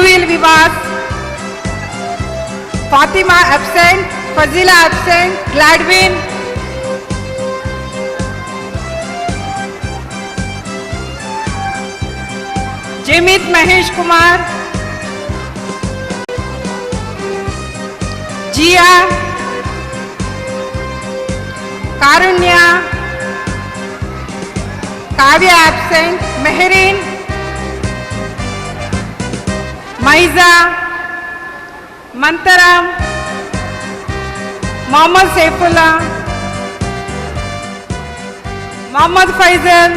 Nuril Vivas, Fatima absent, Fazila absent, Gladwin, Jimit Mahesh Kumar, Jia, Karunya, Kavya absent, Meherin, Maiza, Mantaram, Mohammad Saifullah, Mohammad Faisal,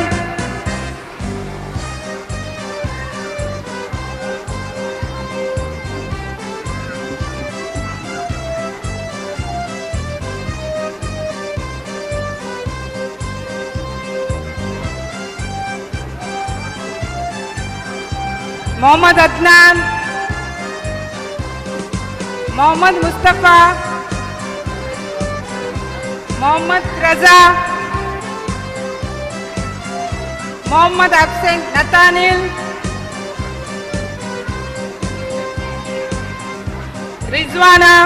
Mohammad Adnan, Mohammad Mustafa, Mohammad Raza, Mohammad absent, Nathaniel, Rizwana,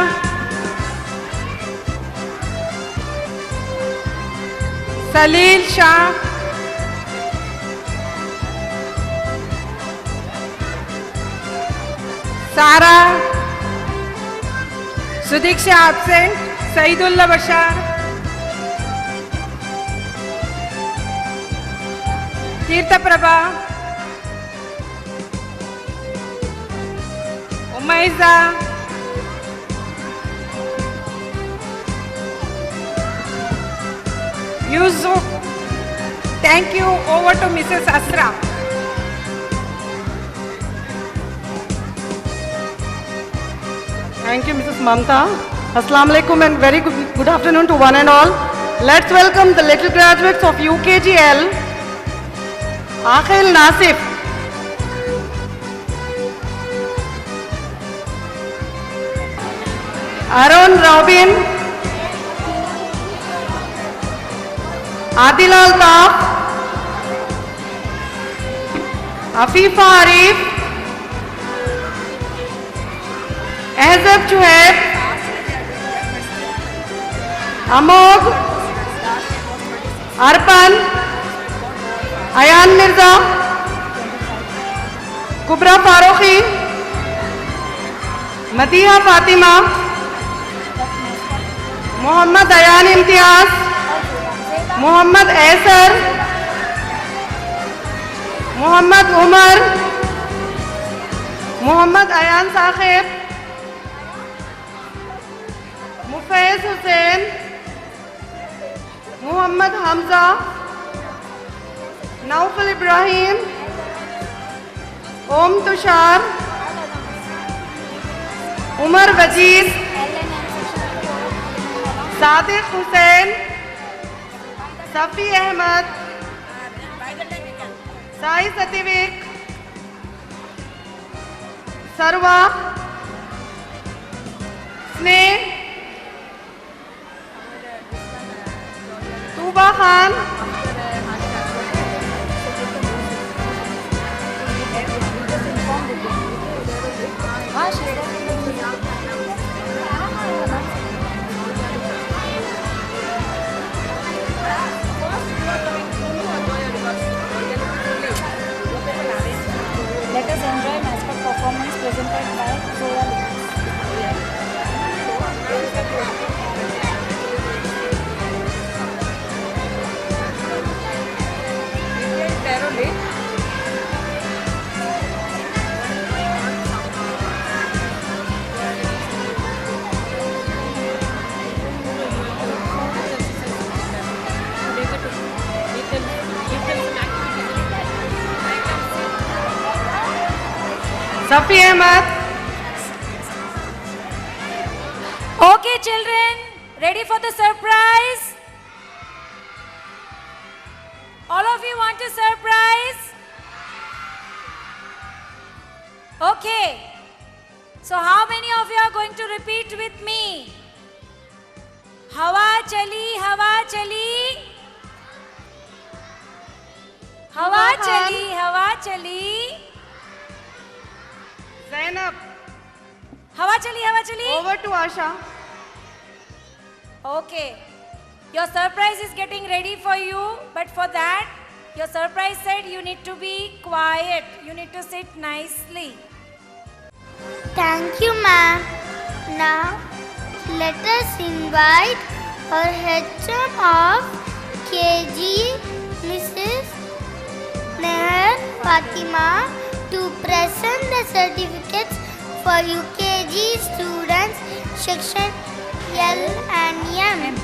Salil Shah, Sara, Sudiksha absent, Saidullah Bashar, Tirtha Prabha, Umaiza, Yusuf. Thank you. Over to Mrs. Asra. Thank you, Mrs. Mamta. Assalamu alaikum and very good afternoon to one and all. Let's welcome the little graduates of UKGL. Akhil Nasif, Arun Robin, Adil Altaf, Afifa Arif, Ehzab Chuhaib, Amog, Arpan, Ayan Mirza, Kubra Farokhi, Madiha Fatima, Muhammad Ayan Imtiaz, Muhammad Aisar, Muhammad Umar, Muhammad Ayan Saqib, Mufaiz Hussain, Muhammad Hamza, Naufal Ibrahim, Om Tushar, Umar Wajid, Sadiq Hussain, Safi Ahmad, Sai Sativik, Sarwa, Sneh, Tuba Khan, Let us enjoy mascot performance presented by Zoya Lucas. Safi Ahmad. Okay, children, ready for the surprise? All of you want a surprise? Okay. So how many of you are going to repeat with me? Hawa chali, hawa chali. Hawa chali, hawa chali. 10 up. हवा चली. Over to Asha. Okay. Your surprise is getting ready for you, but for that, your surprise said you need to be quiet. You need to sit nicely. Thank you, ma'am. Now, let us invite our HM of KG, Mrs. Neher Fatima, to present the certificates for UKG students, section L and M.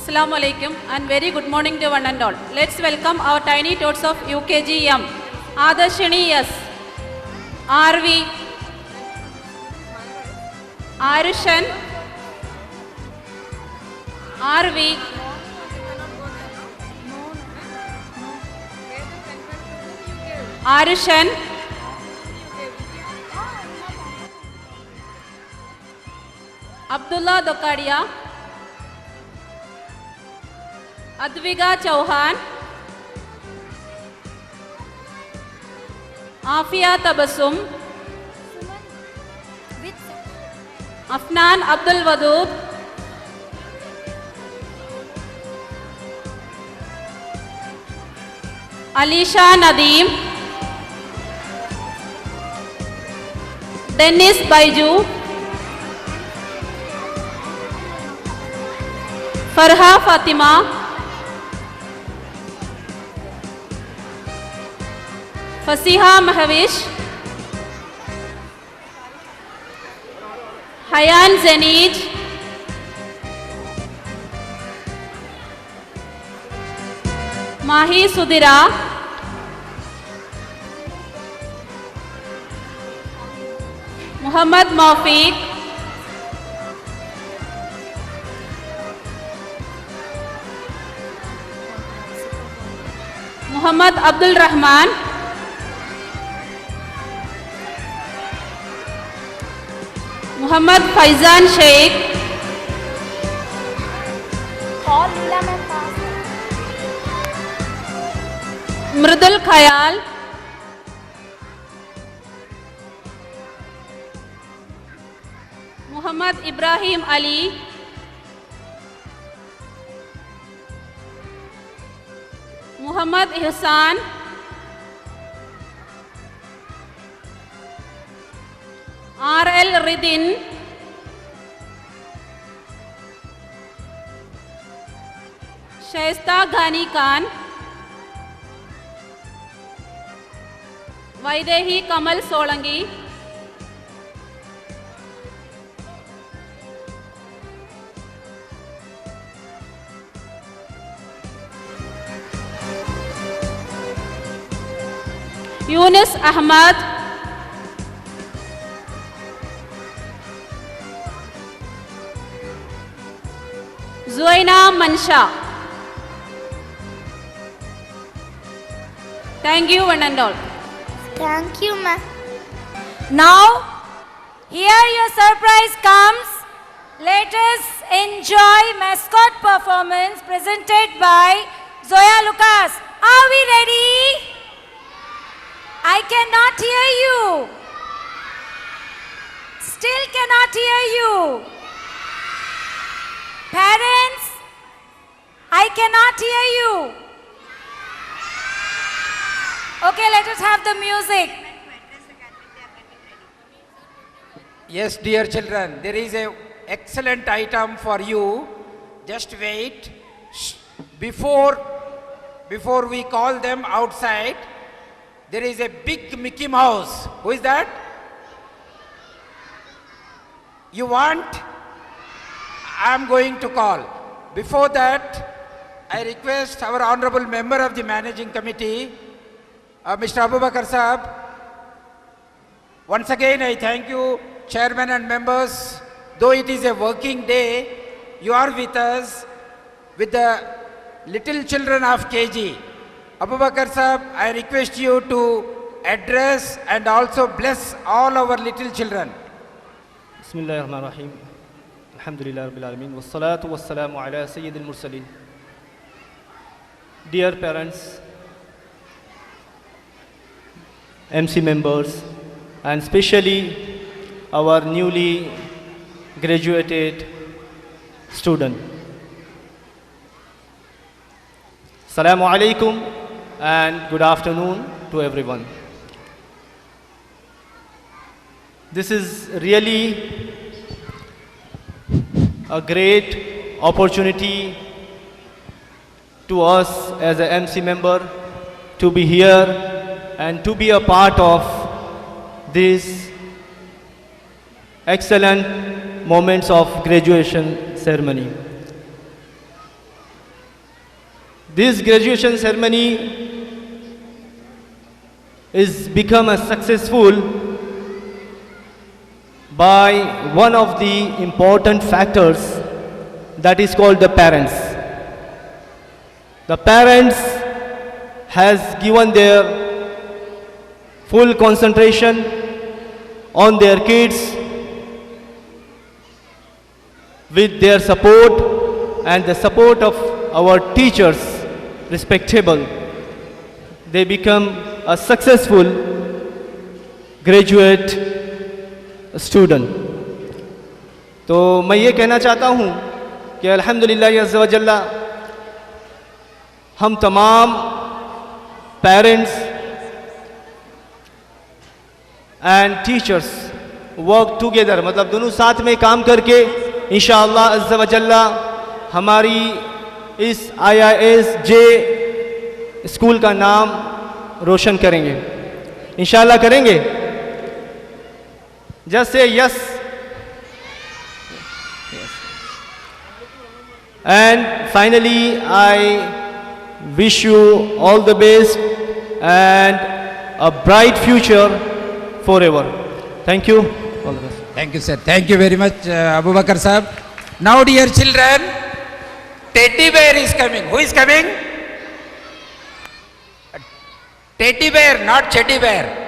Assalamu alaikum and very good morning to one and all. Let's welcome our tiny tots of UKGM. Adarshini S. RV. Arushan. RV. Arushan. Abdullah Dokadia. Adviga Chauhan. Afia Tabassum. Afnan Abdul Wadud. Alisha Nadeem. Dennis Baiju. Farha Fatima. Fasiha Mahavish. Hayan Zenij. Mahi Sudira. Muhammad Maufiq. Muhammad Abdul Rahman. Muhammad Faizan Sheikh. Mridul Khayal. Muhammad Ibrahim Ali. Muhammad Ihsan. R.L. Ridin. Shaista Ghani Khan. Vaidehi Kamal Solangi. Yunus Ahmad. Zuaina Mansha. Thank you one and all. Thank you, ma'am. Now, here your surprise comes. Let us enjoy mascot performance presented by Zoya Lucas. Are we ready? I cannot hear you. Still cannot hear you. Parents, I cannot hear you. Okay, let us have the music. Yes, dear children, there is a excellent item for you. Just wait. Shh. Before we call them outside, there is a big Mickey Mouse. Who is that? You want? I am going to call. Before that, I request our honorable member of the managing committee, Mr. Abubakar Saab. Once again, I thank you, chairman and members. Though it is a working day, you are with us, with the little children of KG. Abubakar Saab, I request you to address and also bless all our little children. Bismillahirrahmanirrahim. Alhamdulillah Rabbil Alameen. Wassalatu wassalamu ala Sayyidil Mursaleen. Dear parents, MC members, and especially our newly graduated student. Assalamu alaikum and good afternoon to everyone. This is really a great opportunity to us as a MC member to be here and to be a part of these excellent moments of graduation ceremony. This graduation ceremony is become a successful by one of the important factors, that is called the parents. The parents has given their full concentration on their kids with their support and the support of our teachers, respectable. They become a successful graduate student. तो मैं ये कहना चाहता हूँ कि अल्हम्दुलिल्लाह अज़्ज़ा व जल्ला हम तमाम parents and teachers work together, मतलब दोनों साथ में काम करके इंशाअल्लाह अज़्ज़ा व जल्ला हमारी इस IISJ स्कूल का नाम रोशन करेंगे. इंशाअल्लाह करेंगे. Just say yes. And finally, I wish you all the best and a bright future forever. Thank you. All the best. Thank you, sir. Thank you very much, Abu Bakar Sahab. Now, dear children, Teddy Bear is coming. Who is coming? Teddy Bear, not Teddy Bear.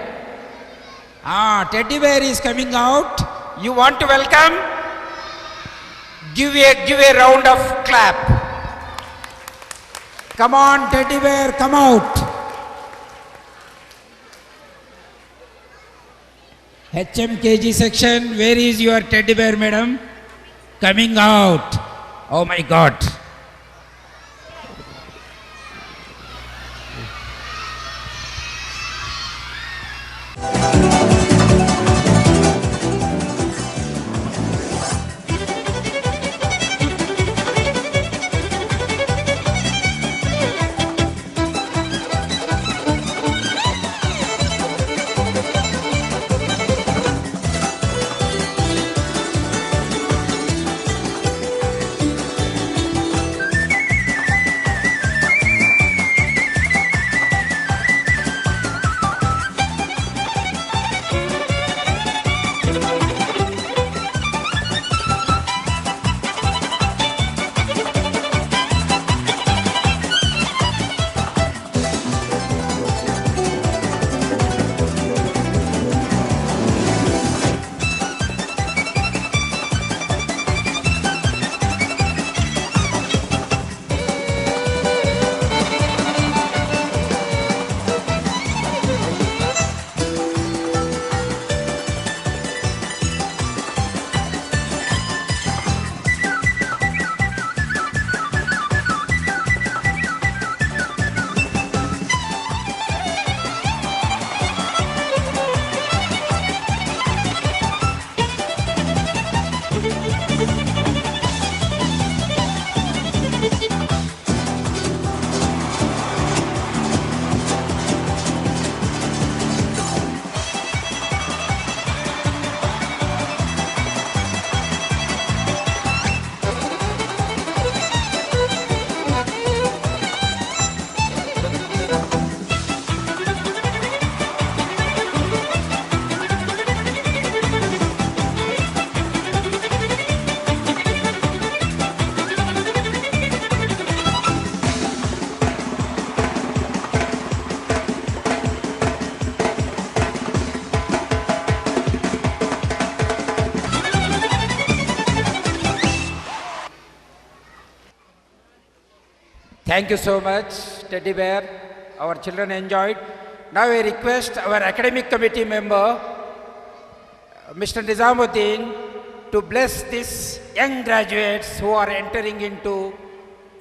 Teddy Bear is coming out. You want to welcome? Give a round of clap. Come on, Teddy Bear, come out. HMKG section, where is your Teddy Bear, madam? Coming out. Oh my God. Thank you so much, Teddy Bear. Our children enjoyed. Now I request our academic committee member, Mr. Nizamuddin to bless these young graduates who are entering into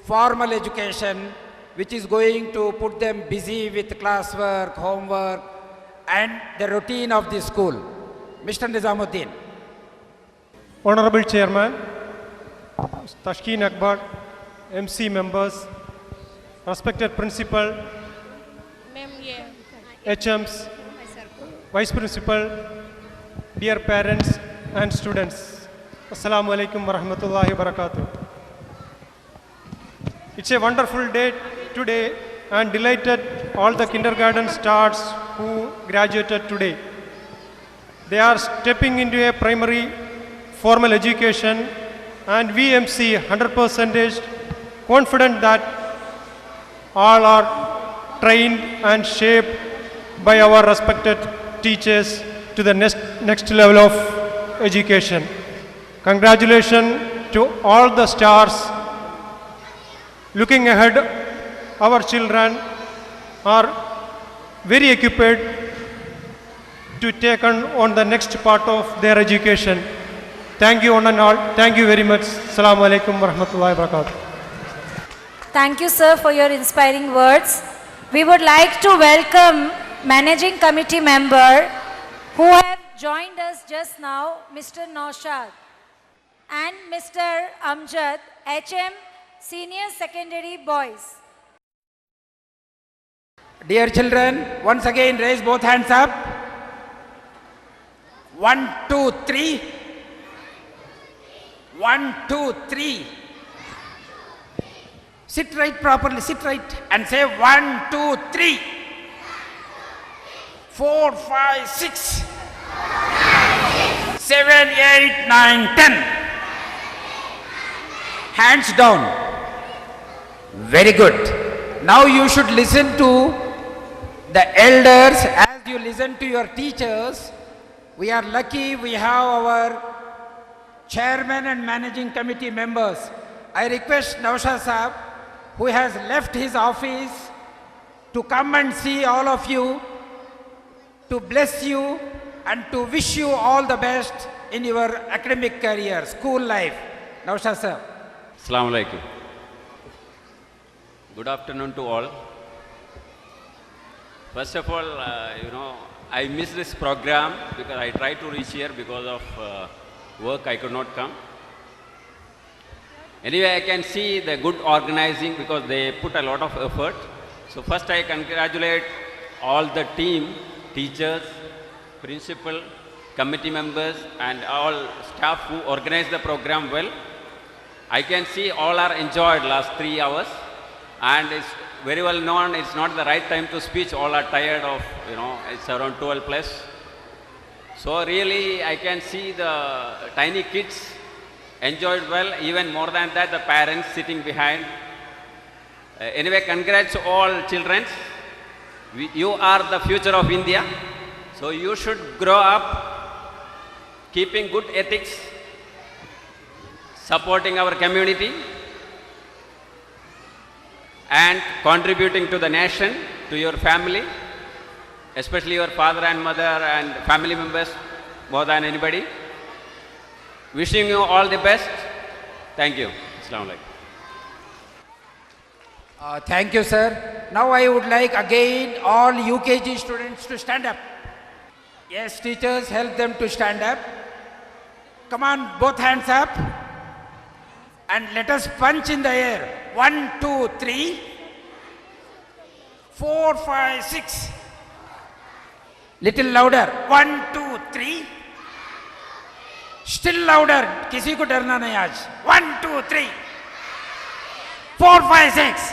formal education, which is going to put them busy with classwork, homework, and the routine of the school. Mr. Nizamuddin. Honorable Chairman, Tashkeen Akbar, MC members, respected principal, HMs, Vice Principal, dear parents and students. Assalamu alaikum wa rahmatullahi wa barakatuh. It's a wonderful day today and delighted all the kindergarten stars who graduated today. They are stepping into a primary formal education and VMC 100% confident that all are trained and shaped by our respected teachers to the next level of education. Congratulations to all the stars. Looking ahead, our children are very equipped to take on the next part of their education. Thank you one and all. Thank you very much. Assalamu alaikum wa rahmatullahi wa barakatuh. Thank you, sir, for your inspiring words. We would like to welcome Managing Committee member who have joined us just now, Mr. Naushad and Mr. Amjad, HM Senior Secondary Boys. Dear children, once again raise both hands up. 1, 2, 3. 1, 2, 3. Sit right properly, sit right and say 1, 2, 3. 4, 5, 6. 7, 8, 9, 10. Hands down. Very good. Now you should listen to the elders as you listen to your teachers. We are lucky we have our chairman and managing committee members. I request Naushad Saab, who has left his office, to come and see all of you, to bless you and to wish you all the best in your academic career, school life. Naushad Saab. Assalamu alaikum. Good afternoon to all. First of all, I missed this program because I tried to reach here because of work. I could not come. Anyway, I can see the good organizing because they put a lot of effort. So first I congratulate all the team, teachers, principal, committee members and all staff who organized the program well. I can see all are enjoyed last 3 hours and it's very well known it's not the right time to speech. All are tired of, it's around 12 plus. So really I can see the tiny kids enjoyed well, even more than that the parents sitting behind. Anyway, congrats to all children. You are the future of India. So you should grow up keeping good ethics, supporting our community and contributing to the nation, to your family, especially your father and mother and family members more than anybody. Wishing you all the best. Thank you. Assalamu alaikum. Thank you, sir. Now I would like again all UKG students to stand up. Yes, teachers, help them to stand up. Come on, both hands up. And let us punch in the air. 1, 2, 3. 4, 5, 6. Little louder. 1, 2, 3. Still louder. किसी को डरना नहीं आज. 1, 2, 3. 4, 5, 6.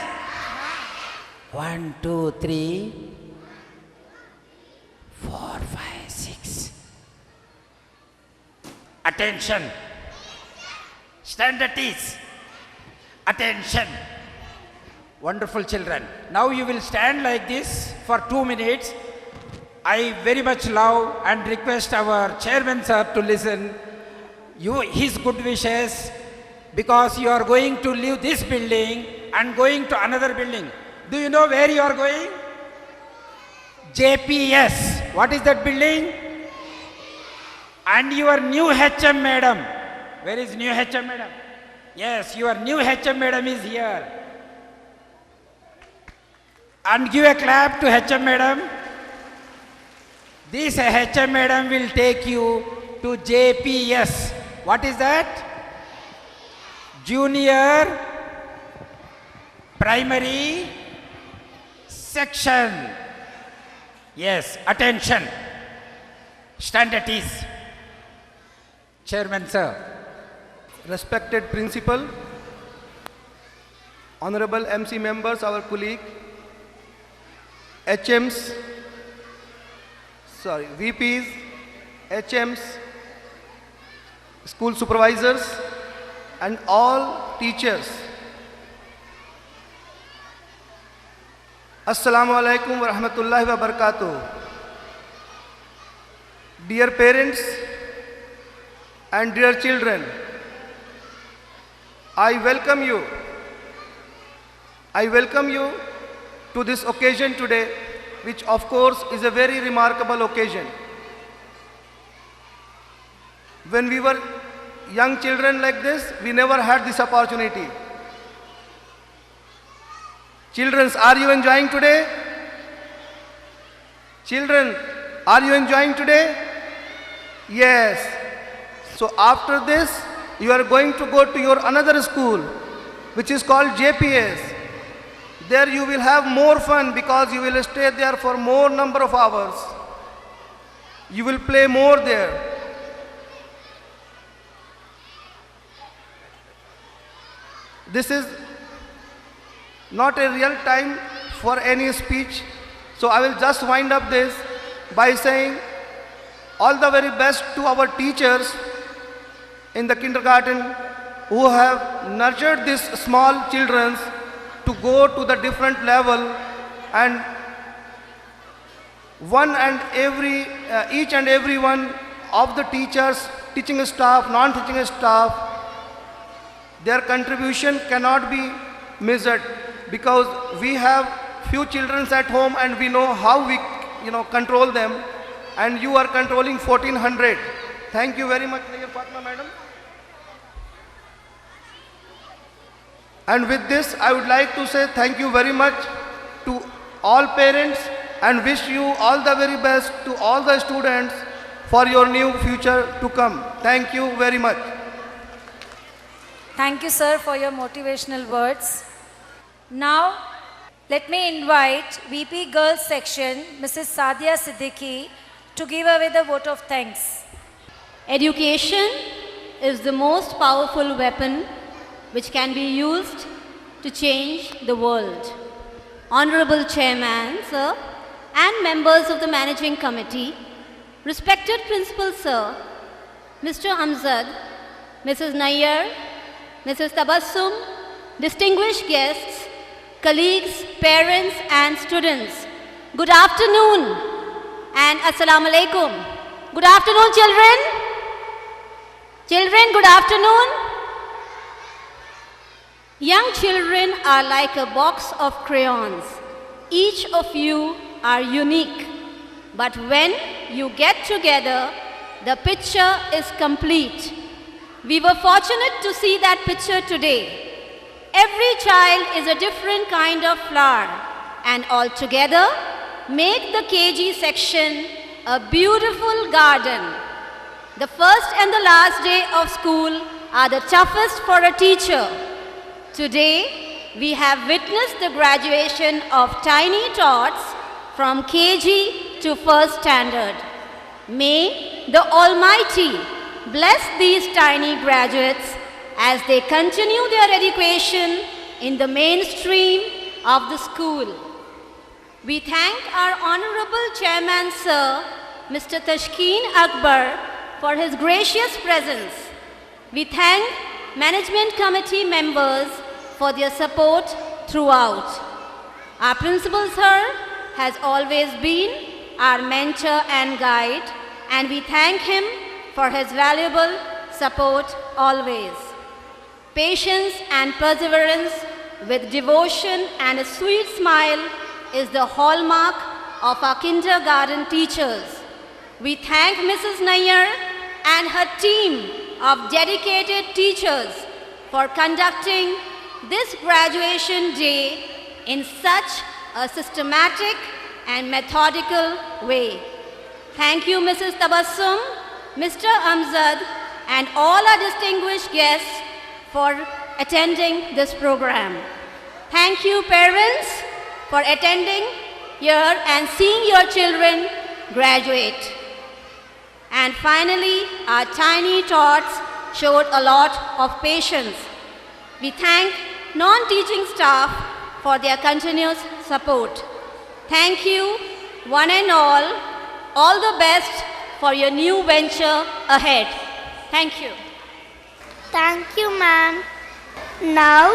1, 2, 3. 4, 5, 6. Attention. Stand at ease. Attention. Wonderful children. Now you will stand like this for 2 minutes. I very much love and request our chairman sir to listen his good wishes, because you are going to leave this building and going to another building. Do you know where you are going? JPS. What is that building? And your new HM madam. Where is new HM madam? Yes, your new HM madam is here. And give a clap to HM madam. This HM madam will take you to JPS. What is that? Junior Primary Section. Yes, attention. Stand at ease. Chairman, sir. Respected Principal, Honorable MC members, our colleague, HMs, VPs, HMs, school supervisors, and all teachers. Assalamu alaikum wa rahmatullahi wa barakatuh. Dear parents and dear children, I welcome you. I welcome you to this occasion today, which of course is a very remarkable occasion. When we were young children like this, we never had this opportunity. Children, are you enjoying today? Children, are you enjoying today? Yes. So after this, you are going to go to your another school, which is called JPS. There you will have more fun because you will stay there for more number of hours. You will play more there. This is not a real time for any speech, so I will just wind up this by saying all the very best to our teachers in the kindergarten who have nurtured these small children to go to the different level, and each and every one of the teachers, teaching staff, non-teaching staff, their contribution cannot be measured because we have few children at home and we know how we control them, and you are controlling 1400. Thank you very much, Nayyar Fatma madam. And with this, I would like to say thank you very much to all parents and wish you all the very best to all the students for your new future to come. Thank you very much. Thank you, sir, for your motivational words. Now, let me invite VP Girls Section, Mrs. Sadia Siddiqui, to give away the vote of thanks. Education is the most powerful weapon which can be used to change the world. Honorable Chairman, sir, and members of the Managing Committee, respected Principal, sir, Mr. Amzad, Mrs. Nayyar, Mrs. Tabassum, distinguished guests, colleagues, parents and students, good afternoon and Assalamu alaikum. Good afternoon, children. Children, good afternoon. Young children are like a box of crayons. Each of you are unique. But when you get together, the picture is complete. We were fortunate to see that picture today. Every child is a different kind of flower, and all together make the KG section a beautiful garden. The first and the last day of school are the toughest for a teacher. Today, we have witnessed the graduation of tiny tots from KG to first standard. May the Almighty bless these tiny graduates as they continue their education in the mainstream of the school. We thank our Honorable Chairman, Sir, Mr. Tashkeen Akbar, for his gracious presence. We thank Management Committee members for their support throughout. Our Principal, Sir, has always been our mentor and guide, and we thank him for his valuable support always. Patience and perseverance with devotion and a sweet smile is the hallmark of our kindergarten teachers. We thank Mrs. Nayyar and her team of dedicated teachers for conducting this graduation day in such a systematic and methodical way. Thank you, Mrs. Tabassum, Mr. Amzad, and all our distinguished guests for attending this program. Thank you, parents, for attending here and seeing your children graduate. And finally, our tiny tots showed a lot of patience. We thank non-teaching staff for their continuous support. Thank you, one and all. All the best for your new venture ahead. Thank you. Thank you, ma'am. Now,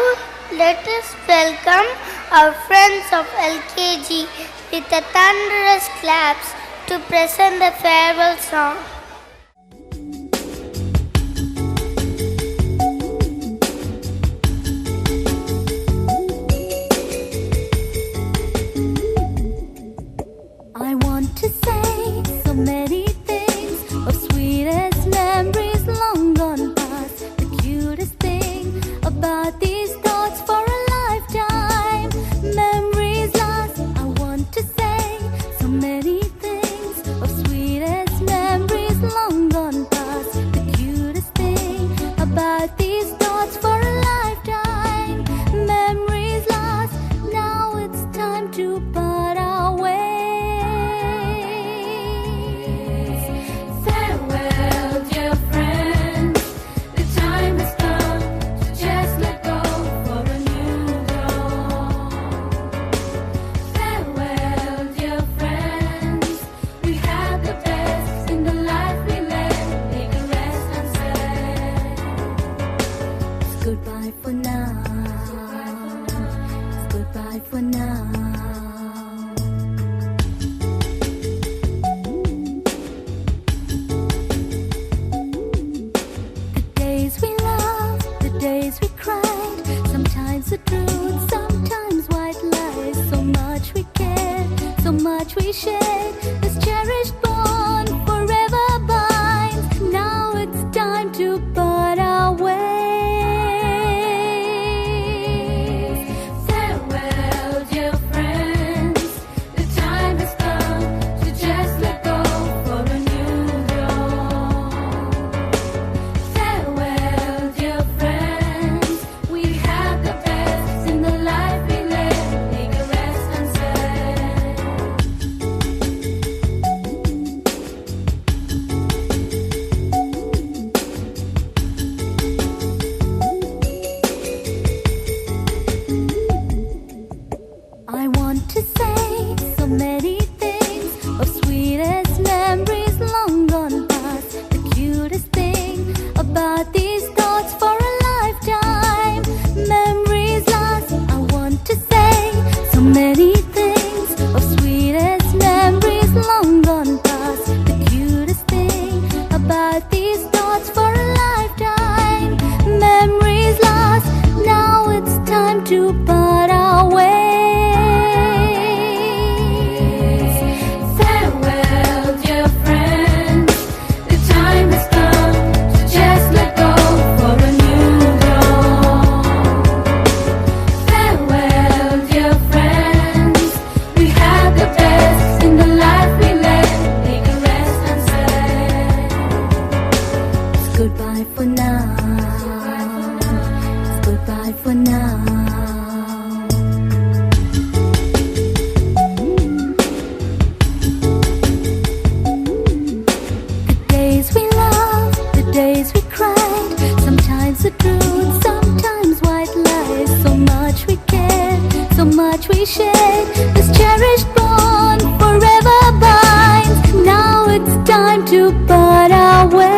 let us welcome our friends of LKG with a thunderous claps to present the farewell song. I want to say so many things of sweetest memories long gone past. The cutest thing about these thoughts for a lifetime. Memories last. I want to say so many things of sweetest memories long gone past. The cutest thing about these thoughts for a lifetime. Memories last. Now it's time to part our ways. Goodbye for now. It's goodbye for now. The days we loved, the days we cried. Sometimes the truth, sometimes white lies. So much we cared, so much we shared. This cherished bond forever binds. Now it's time to part our ways. I want to say so many things of sweetest memories long gone past. The cutest thing about these thoughts for a lifetime. Memories last. I want to say so many things of sweetest memories long gone past. The cutest thing about these thoughts for a lifetime. Memories last. Now it's time to part our ways. Goodbye for now. It's goodbye for now. The days we loved, the days we cried. Sometimes the truth, sometimes white lies. So much we cared, so much we shared. This cherished bond forever binds. Now it's time to part our ways.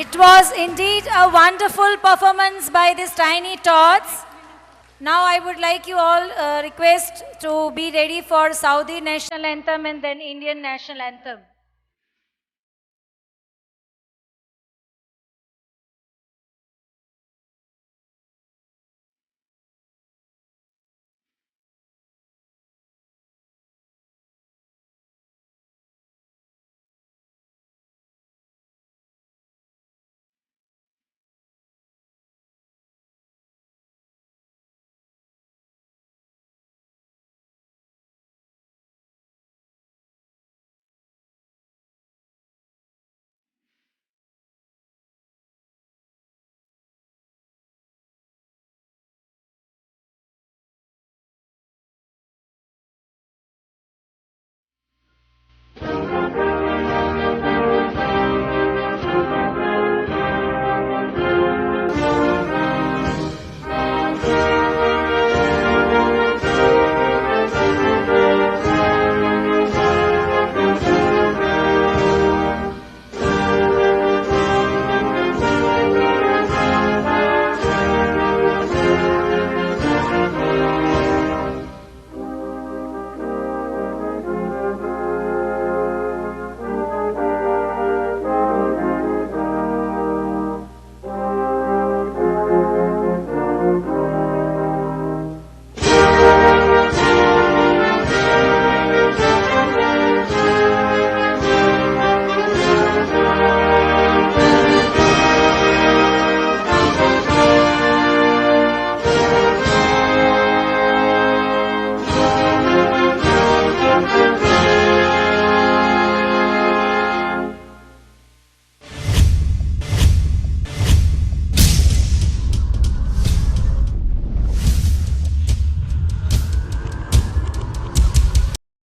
It was indeed a wonderful performance by these tiny tots. Now I would like you all request to be ready for Saudi national anthem and then Indian national anthem.